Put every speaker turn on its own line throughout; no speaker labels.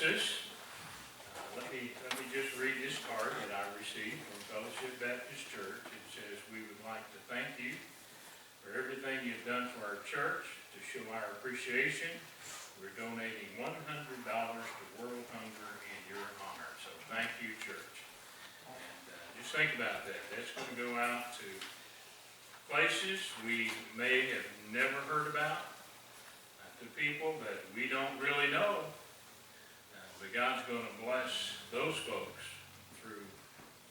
Jesus. Let me just read this card that I received from Fellowship Baptist Church. It says, we would like to thank you for everything you've done for our church. To show our appreciation, we're donating $100 to World Hunger in your honor. So thank you, church. And just think about that. That's going to go out to places we may have never heard about, to people that we don't really know. But God's going to bless those folks through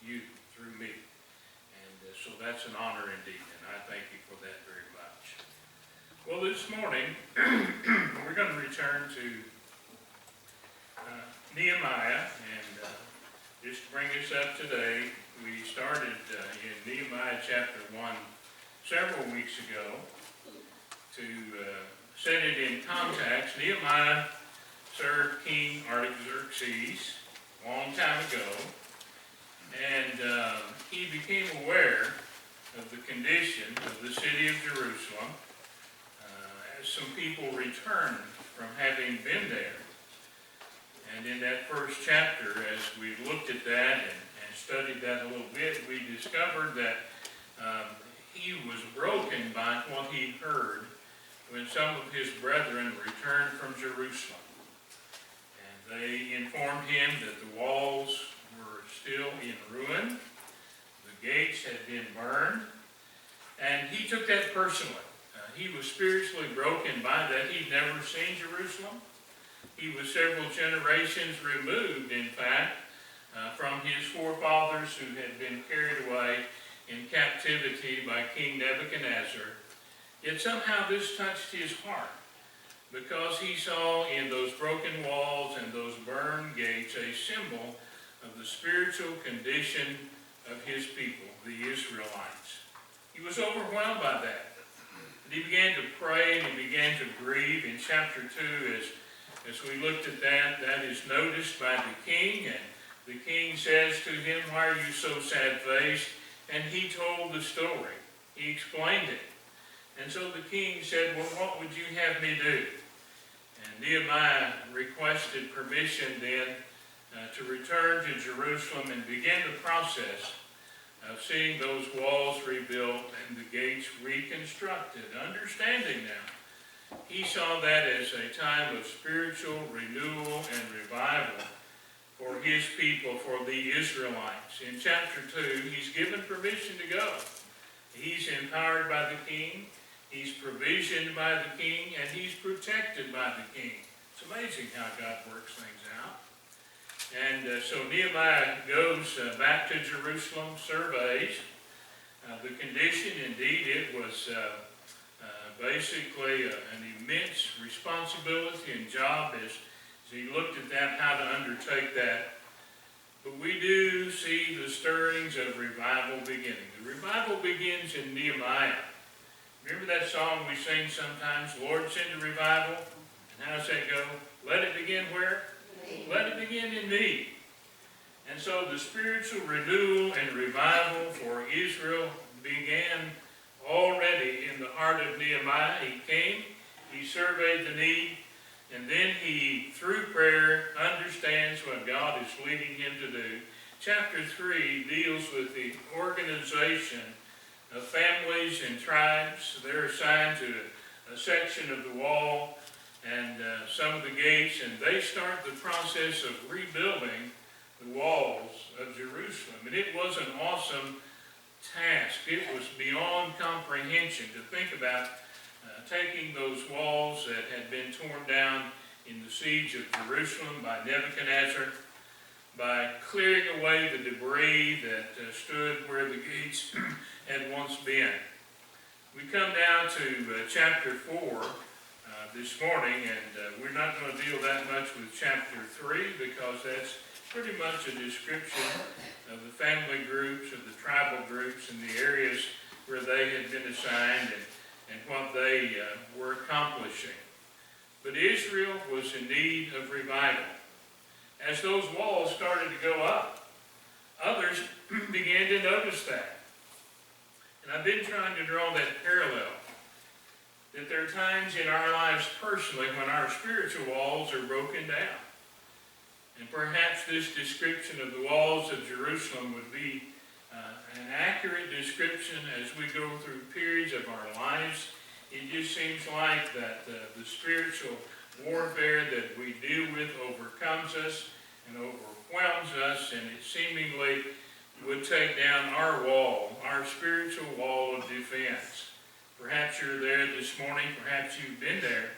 you, through me. And so that's an honor indeed, and I thank you for that very much. Well, this morning, we're going to return to Nehemiah, and just to bring us up today, we started in Nehemiah chapter 1 several weeks ago. To set it in context, Nehemiah served King Artaxerxes a long time ago, and he became aware of the condition of the city of Jerusalem as some people returned from having been there. And in that first chapter, as we looked at that and studied that a little bit, we discovered that he was broken by what he heard when some of his brethren returned from Jerusalem. And they informed him that the walls were still in ruin, the gates had been burned, and he took that personally. He was spiritually broken by that. He'd never seen Jerusalem. He was several generations removed, in fact, from his forefathers who had been carried away in captivity by King Nebuchadnezzar. Yet somehow this touched his heart, because he saw in those broken walls and those burned gates a symbol of the spiritual condition of his people, the Israelites. He was overwhelmed by that. And he began to pray and he began to grieve. In chapter 2, as we looked at that, that is noticed by the king, and the king says to him, "Why are you so sad-faced?" And he told the story. He explained it. And so the king said, "Well, what would you have me do?" And Nehemiah requested permission then to return to Jerusalem and begin the process of seeing those walls rebuilt and the gates reconstructed. Understanding now, he saw that as a time of spiritual renewal and revival for his people, for the Israelites. In chapter 2, he's given permission to go. He's empowered by the king. He's provisioned by the king, and he's protected by the king. It's amazing how God works things out. And so Nehemiah goes back to Jerusalem, surveys the condition. Indeed, it was basically an immense responsibility and job as he looked at that, how to undertake that. But we do see the stirrings of revival beginning. The revival begins in Nehemiah. Remember that song we sing sometimes, "Lord, send a revival"? And how does that go? Let it begin where? Let it begin in me. And so the spiritual renewal and revival for Israel began already in the heart of Nehemiah. He came, he surveyed the need, and then he, through prayer, understands what God is leading him to do. Chapter 3 deals with the organization of families and tribes. They're assigned to a section of the wall and some of the gates, and they start the process of rebuilding the walls of Jerusalem. And it was an awesome task. It was beyond comprehension to think about taking those walls that had been torn down in the siege of Jerusalem by Nebuchadnezzar, by clearing away the debris that stood where the gates had once been. We come down to chapter 4 this morning, and we're not going to deal that much with chapter 3 because that's pretty much a description of the family groups, of the tribal groups, and the areas where they had been assigned and what they were accomplishing. But Israel was in need of revival. As those walls started to go up, others began to notice that. And I've been trying to draw that parallel, that there are times in our lives personally when our spiritual walls are broken down. And perhaps this description of the walls of Jerusalem would be an accurate description as we go through periods of our lives. It just seems like that the spiritual warfare that we deal with overcomes us and overwhelms us, and it seemingly would take down our wall, our spiritual wall of defense. Perhaps you're there this morning, perhaps you've been there,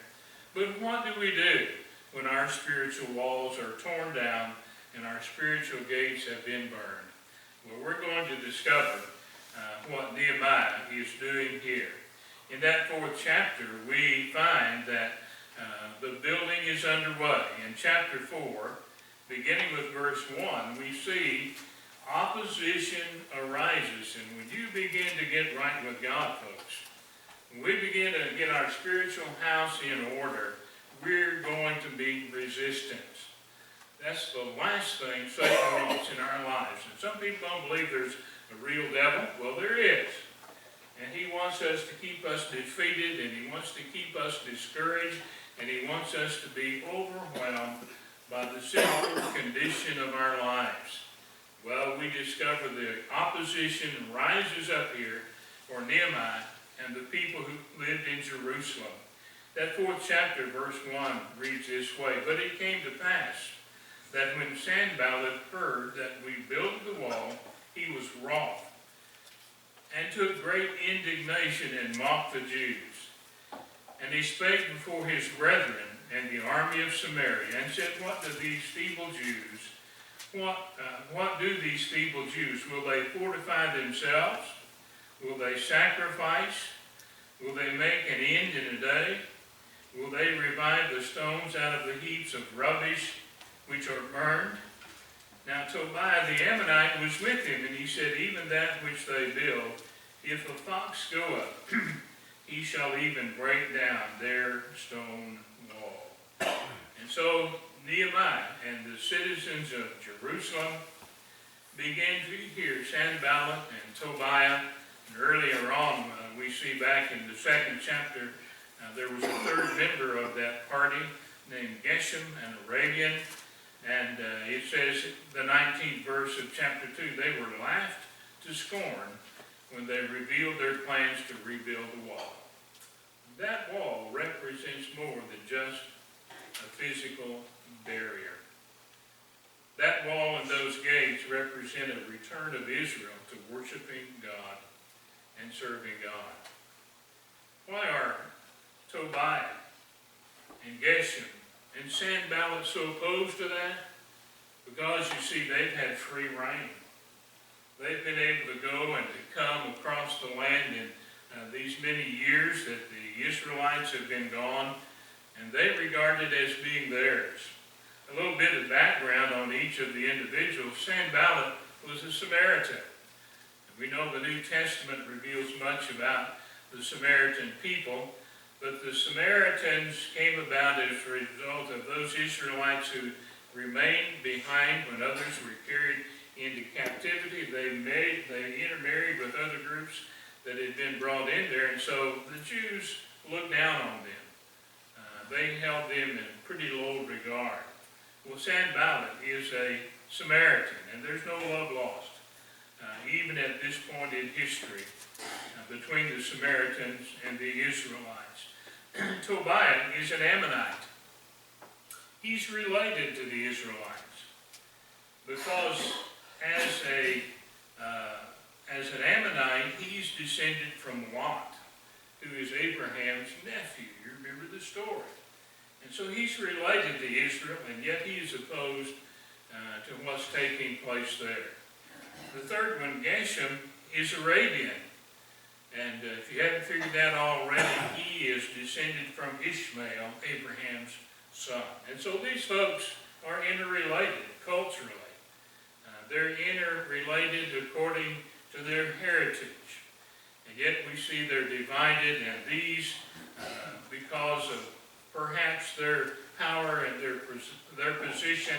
but what do we do when our spiritual walls are torn down and our spiritual gates have been burned? Well, we're going to discover what Nehemiah is doing here. In that 4th chapter, we find that the building is underway. In chapter 4, beginning with verse 1, we see opposition arises. And when you begin to get right with God, folks, when we begin to get our spiritual house in order, we're going to meet resistance. That's the last thing Satan wants in our lives. And some people don't believe there's a real devil. Well, there is. And he wants us to keep us defeated, and he wants to keep us discouraged, and he wants us to be overwhelmed by the sinful condition of our lives. Well, we discover the opposition rises up here for Nehemiah and the people who lived in Jerusalem. That 4th chapter, verse 1, reads this way: "But it came to pass that when Sanballat heard that we built the wall, he was wroth, and took great indignation and mocked the Jews. And he spake before his brethren and the army of Samaria, and said, What do these feeble Jews, what do these feeble Jews? Will they fortify themselves? Will they sacrifice? Will they make an end in a day? Will they revive the stones out of the heaps of rubbish which are burned?" Now Tobiah the Ammonite was with him, and he said, "Even that which they build, if a fox go up, he shall even break down their stone wall." And so Nehemiah and the citizens of Jerusalem began to hear Sanballat and Tobiah. And earlier on, we see back in the 2nd chapter, there was a 3rd member of that party named Geshem, an Arabian. And it says, the 19th verse of chapter 2, they were laughed to scorn when they revealed their plans to rebuild the wall. That wall represents more than just a physical barrier. That wall and those gates represent a return of Israel to worshiping God and serving God. Why are Tobiah and Geshem and Sanballat so opposed to that? Because, you see, they've had free reign. They've been able to go and to come across the land in these many years that the Israelites have been gone, and they regard it as being theirs. A little bit of background on each of the individuals. Sanballat was a Samaritan. We know the New Testament reveals much about the Samaritan people, but the Samaritans came about as a result of those Israelites who remained behind when others were carried into captivity. They intermarried with other groups that had been brought in there, and so the Jews looked down on them. They held them in pretty low regard. Well, Sanballat is a Samaritan, and there's no love lost, even at this point in history, between the Samaritans and the Israelites. Tobiah is an Ammonite. He's related to the Israelites because as an Ammonite, he's descended from Lot, who is Abraham's nephew. You remember the story. And so he's related to Israel, and yet he is opposed to what's taking place there. The third one, Geshem, is Arabian. And if you haven't figured that already, he is descended from Ishmael, Abraham's son. And so these folks are interrelated culturally. They're interrelated according to their heritage. And yet we see they're divided, and these, because of perhaps their power and their position,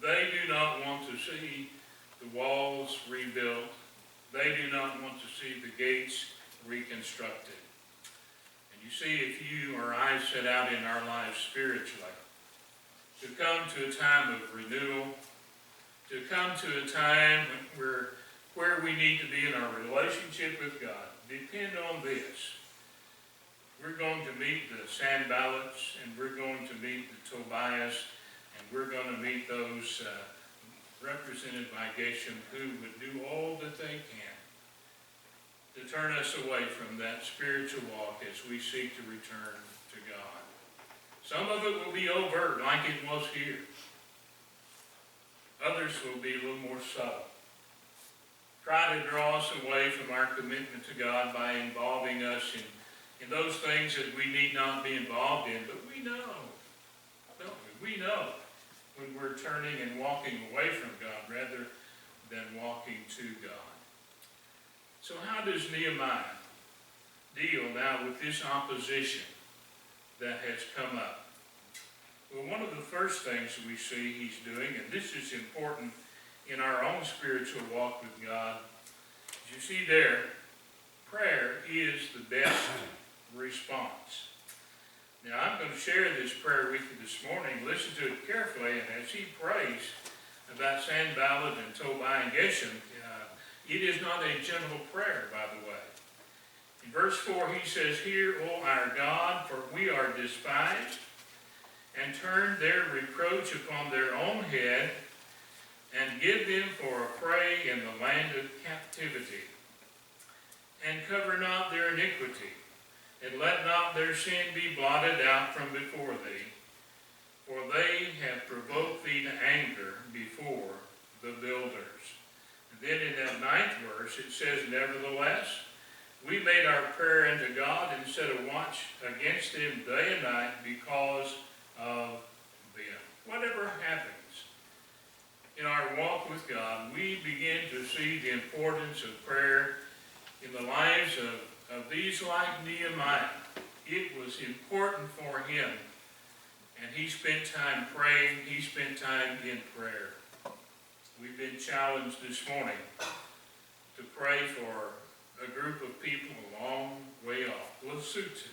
they do not want to see the walls rebuilt. They do not want to see the gates reconstructed. And you see, if you or I set out in our lives spiritually, to come to a time of renewal, to come to a time where we need to be in our relationship with God. Depend on this. We're going to meet the Sanballats, and we're going to meet the Tobias, and we're going to meet those represented by Geshem who would do all that they can to turn us away from that spiritual walk as we seek to return to God. Some of it will be overt, like it was here. Others will be a little more subtle. Try to draw us away from our commitment to God by involving us in those things that we need not be involved in. But we know, don't we? We know when we're turning and walking away from God rather than walking to God. So how does Nehemiah deal now with this opposition that has come up? Well, one of the first things we see he's doing, and this is important in our own spiritual walk with God, as you see there, prayer is the best response. Now, I'm going to share this prayer with you this morning. Listen to it carefully, and as he prays about Sanballat and Tobiah and Geshem, it is not a gentle prayer, by the way. In verse 4, he says, "Hear, O our God, for we are despised, and turn their reproach upon their own head, and give them for a prey in the land of captivity. And cover not their iniquity, and let not their sin be blotted out from before thee. For they have provoked thee to anger before the builders." And then in that 9th verse it says, "Nevertheless, we made our prayer unto God and set a watch against them day and night because of them." Whatever happens in our walk with God, we begin to see the importance of prayer in the lives of these like Nehemiah. It was important for him, and he spent time praying. He spent time in prayer. We've been challenged this morning to pray for a group of people a long way off, Lesotho.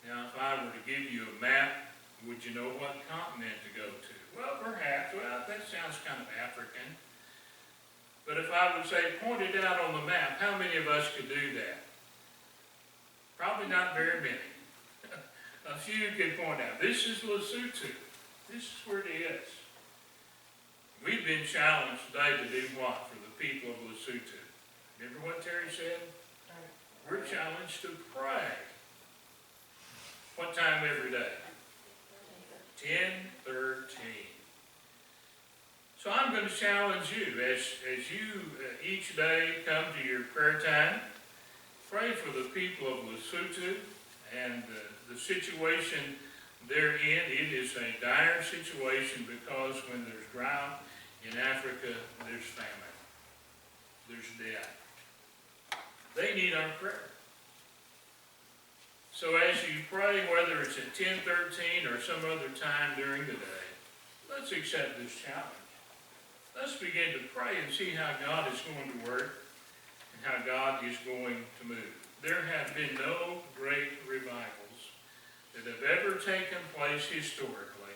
Now, if I were to give you a map, would you know what continent to go to? Well, perhaps. Well, that sounds kind of African. But if I would say, point it out on the map, how many of us could do that? Probably not very many. A few could point out, this is Lesotho. This is where it is. We've been challenged today to do what for the people of Lesotho? Remember what Terry said? We're challenged to pray. What time every day? 10:13. So I'm going to challenge you as you each day come to your prayer time, pray for the people of Lesotho and the situation they're in. It is a dire situation because when there's drought in Africa, there's famine. There's death. They need our prayer. So as you pray, whether it's at 10:13 or some other time during the day, let's accept this challenge. Let's begin to pray and see how God is going to work and how God is going to move. There have been no great revivals that have ever taken place historically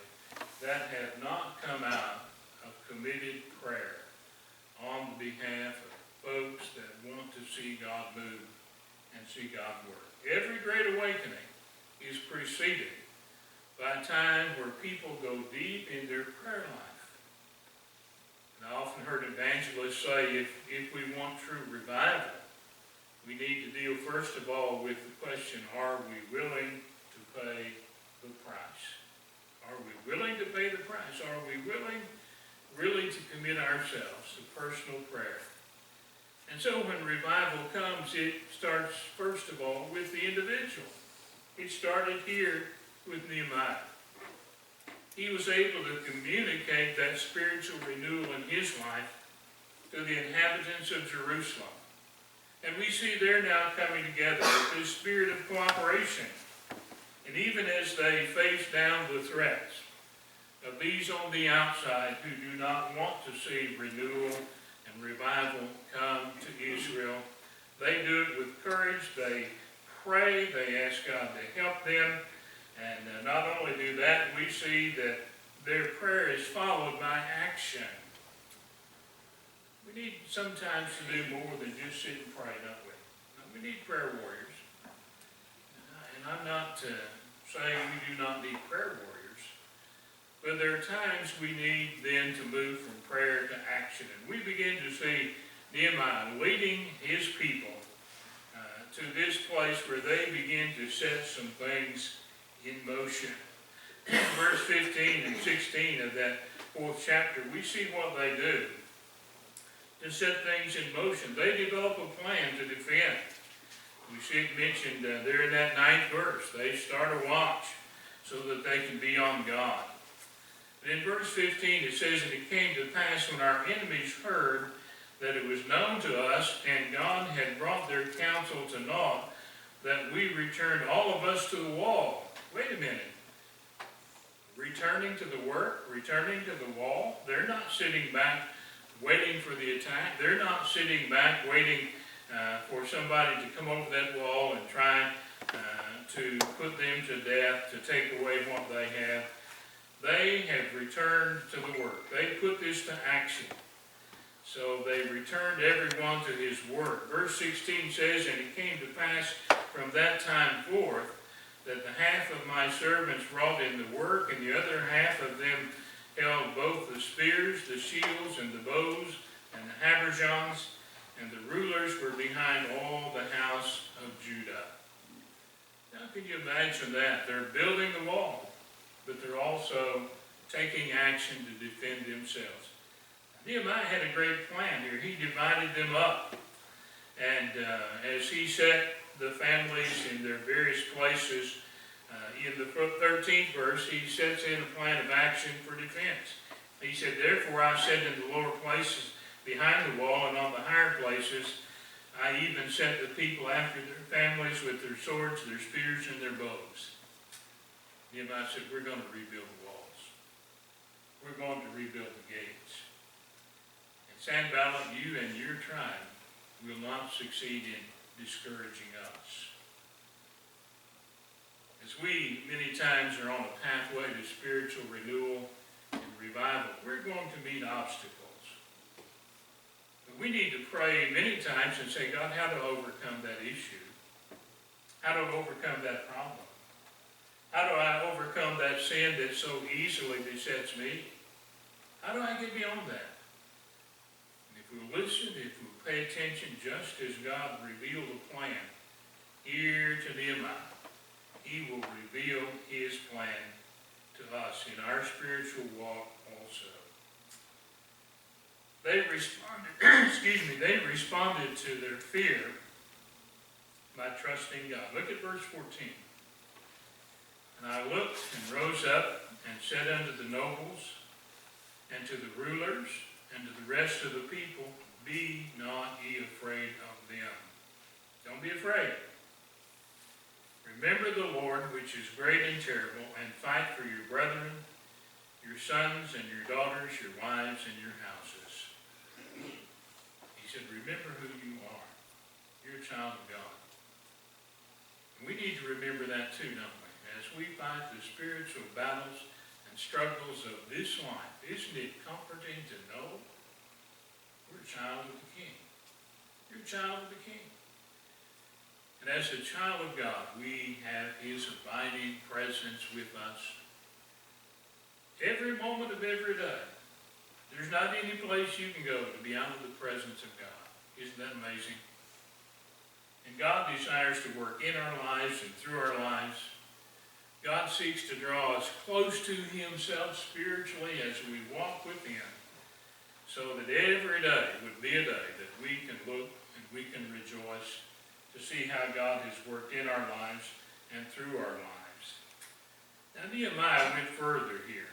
that have not come out of committed prayer on behalf of folks that want to see God move and see God work. Every great awakening is preceded by a time where people go deep in their prayer life. And I often heard evangelists say if we want true revival, we need to deal first of all with the question, are we willing to pay the price? Are we willing to pay the price? Are we willing really to commit ourselves to personal prayer? And so when revival comes, it starts first of all with the individual. It started here with Nehemiah. He was able to communicate that spiritual renewal in his life to the inhabitants of Jerusalem. And we see they're now coming together with this spirit of cooperation. And even as they face down the threats of these on the outside who do not want to see renewal and revival come to Israel, they do it with courage. They pray. They ask God to help them. And not only do that, we see that their prayer is followed by action. We need sometimes to do more than just sit and pray, don't we? We need prayer warriors. And I'm not saying we do not need prayer warriors, but there are times we need then to move from prayer to action. And we begin to see Nehemiah leading his people to this place where they begin to set some things in motion. Verse 15 and 16 of that 4th chapter, we see what they do to set things in motion. They develop a plan to defend. We see it mentioned there in that 9th verse. They start a watch so that they can be on God. But in verse 15 it says, "And it came to pass when our enemies heard that it was known to us, and God had brought their counsel to naught, that we returned all of us to the wall." Wait a minute. Returning to the work, returning to the wall. They're not sitting back waiting for the attack. They're not sitting back waiting for somebody to come over that wall and try to put them to death, to take away what they have. They have returned to the work. They put this to action. So they returned everyone to his work. Verse 16 says, "And it came to pass from that time forth that the half of my servants wrought in the work, and the other half of them held both the spears, the shields, and the bows, and the habergeons, and the rulers were behind all the house of Judah." Now can you imagine that? They're building the wall, but they're also taking action to defend themselves. Nehemiah had a great plan here. He divided them up. And as he set the families in their various places, in the 13th verse, he sets in a plan of action for defense. He said, "Therefore I set in the lower places behind the wall, and on the higher places I even sent the people after their families with their swords, their spears, and their bows." Nehemiah said, "We're going to rebuild the walls. We're going to rebuild the gates. And Sanballat, you and your tribe will not succeed in discouraging us." As we many times are on a pathway to spiritual renewal and revival, we're going to meet obstacles. But we need to pray many times and say, "God, how to overcome that issue? How to overcome that problem? How do I overcome that sin that so easily besets me? How do I get beyond that?" And if we'll listen, if we'll pay attention, just as God revealed a plan here to Nehemiah, he will reveal his plan to us in our spiritual walk also. They responded, they responded to their fear by trusting God. Look at verse 14. "And I looked and rose up and said unto the nobles and to the rulers and to the rest of the people, Be not ye afraid of them." Don't be afraid. "Remember the Lord, which is great and terrible, and fight for your brethren, your sons and your daughters, your wives and your houses." He said, remember who you are. You're a child of God. And we need to remember that too, don't we? As we fight the spiritual battles and struggles of this life, isn't it comforting to know we're a child of the King? You're a child of the King. And as a child of God, we have his abiding presence with us every moment of every day. There's not any place you can go to be out of the presence of God. Isn't that amazing? And God desires to work in our lives and through our lives. God seeks to draw us close to himself spiritually as we walk with him, so that every day would be a day that we can look and we can rejoice to see how God has worked in our lives and through our lives. Now Nehemiah went further here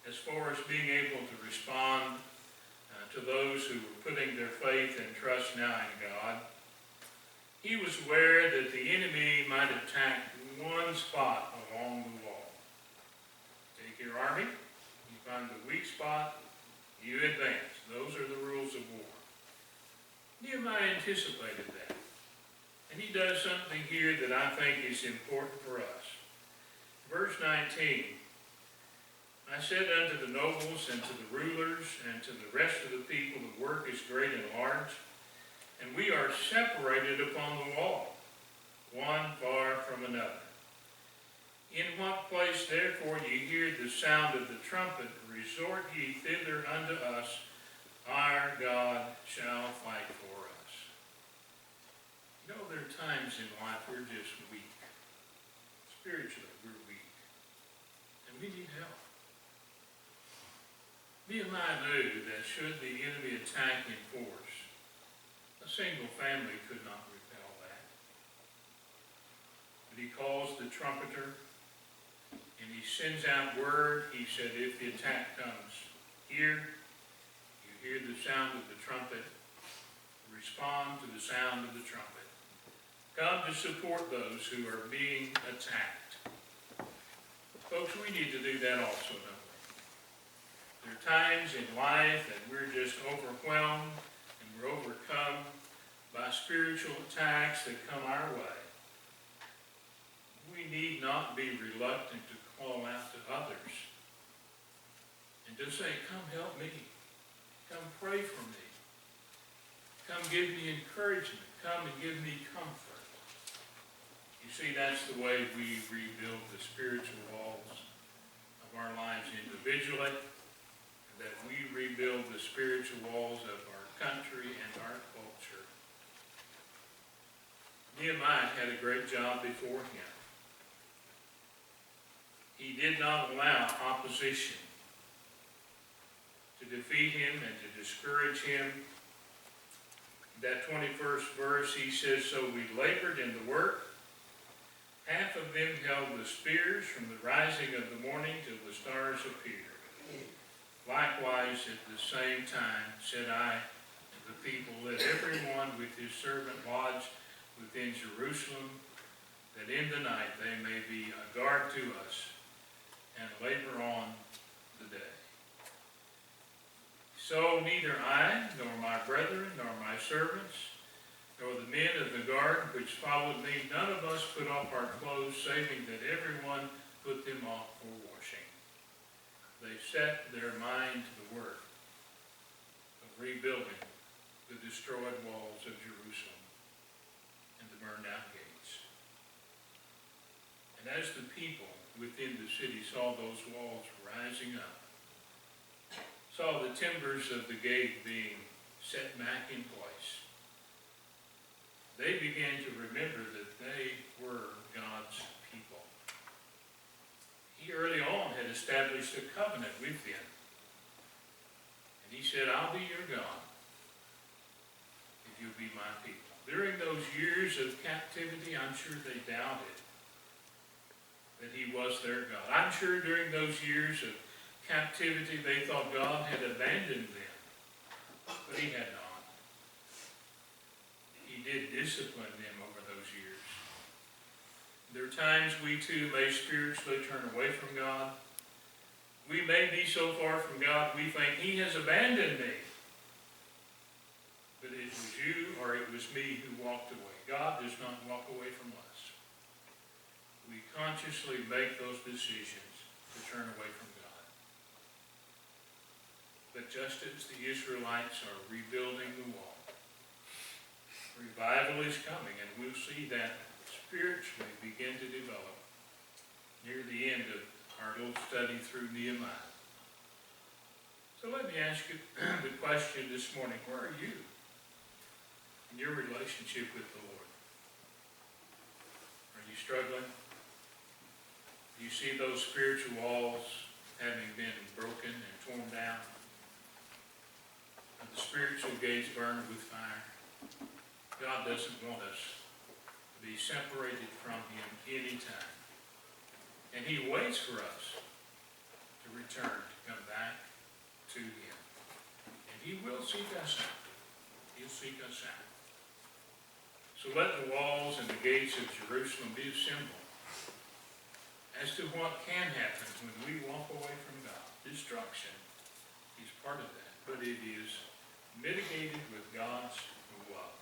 as far as being able to respond to those who were putting their faith and trust now in God. He was aware that the enemy might attack one spot along the wall. Take your army, you find the weak spot, you advance. Those are the rules of war. Nehemiah anticipated that. And he does something here that I think is important for us. Verse 19, I said unto the nobles and to the rulers and to the rest of the people, the work is great and large, and we are separated upon the wall, one far from another. In what place therefore ye hear the sound of the trumpet, resort ye thither unto us, our God shall fight for us. You know, there are times in life we're just weak. Spiritually, we're weak. And we need help. Nehemiah knew that should the enemy attack in force, a single family could not repel that. But he calls the trumpeter, and he sends out word. He said, if the attack comes here, you hear the sound of the trumpet, respond to the sound of the trumpet. Come to support those who are being attacked. Folks, we need to do that also, don't we? There are times in life that we're just overwhelmed and we're overcome by spiritual attacks that come our way. We need not be reluctant to call out to others and to say, come help me. Come pray for me. Come give me encouragement. Come and give me comfort. You see, that's the way we rebuild the spiritual walls of our lives individually, and that we rebuild the spiritual walls of our country and our culture. Nehemiah had a great job before him. He did not allow opposition to defeat him and to discourage him. That 21st verse, he says, so we labored in the work. Half of them held the spears from the rising of the morning till the stars appeared. Likewise, at the same time, said I to the people, let everyone with his servant lodge within Jerusalem, that in the night they may be a guard to us, and labor on the day. So neither I, nor my brethren, nor my servants, nor the men of the guard which followed me, none of us put off our clothes, saving that everyone put them off for washing. They set their mind to the work of rebuilding the destroyed walls of Jerusalem and the burned out gates. And as the people within the city saw those walls rising up, saw the timbers of the gate being set back in place, they began to remember that they were God's people. He early on had established a covenant with them. And he said, I'll be your God if you'll be my people. During those years of captivity, I'm sure they doubted that he was their God. I'm sure during those years of captivity, they thought God had abandoned them, but he had not. He did discipline them over those years. There are times we too may spiritually turn away from God. We may be so far from God we think he has abandoned me. But it was you or it was me who walked away. God does not walk away from us. We consciously make those decisions to turn away from God. But just as the Israelites are rebuilding the wall, revival is coming, and we'll see that spiritually begin to develop near the end of our little study through Nehemiah. So let me ask you the question this morning, where are you in your relationship with the Lord? Are you struggling? Do you see those spiritual walls having been broken and torn down? And the spiritual gates burned with fire? God doesn't want us to be separated from him anytime. And he waits for us to return, to come back to him. And he will seek us out. He'll seek us out. So let the walls and the gates of Jerusalem be a symbol as to what can happen when we walk away from God. Destruction is part of that, but it is mitigated with God's love.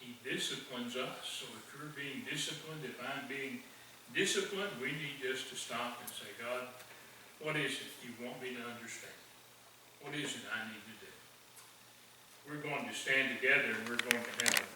He disciplines us, so if you're being disciplined, if I'm being disciplined, we need just to stop and say, God, What is it you want me to understand? What is it I need to do? We're going to stand together and we're going to have a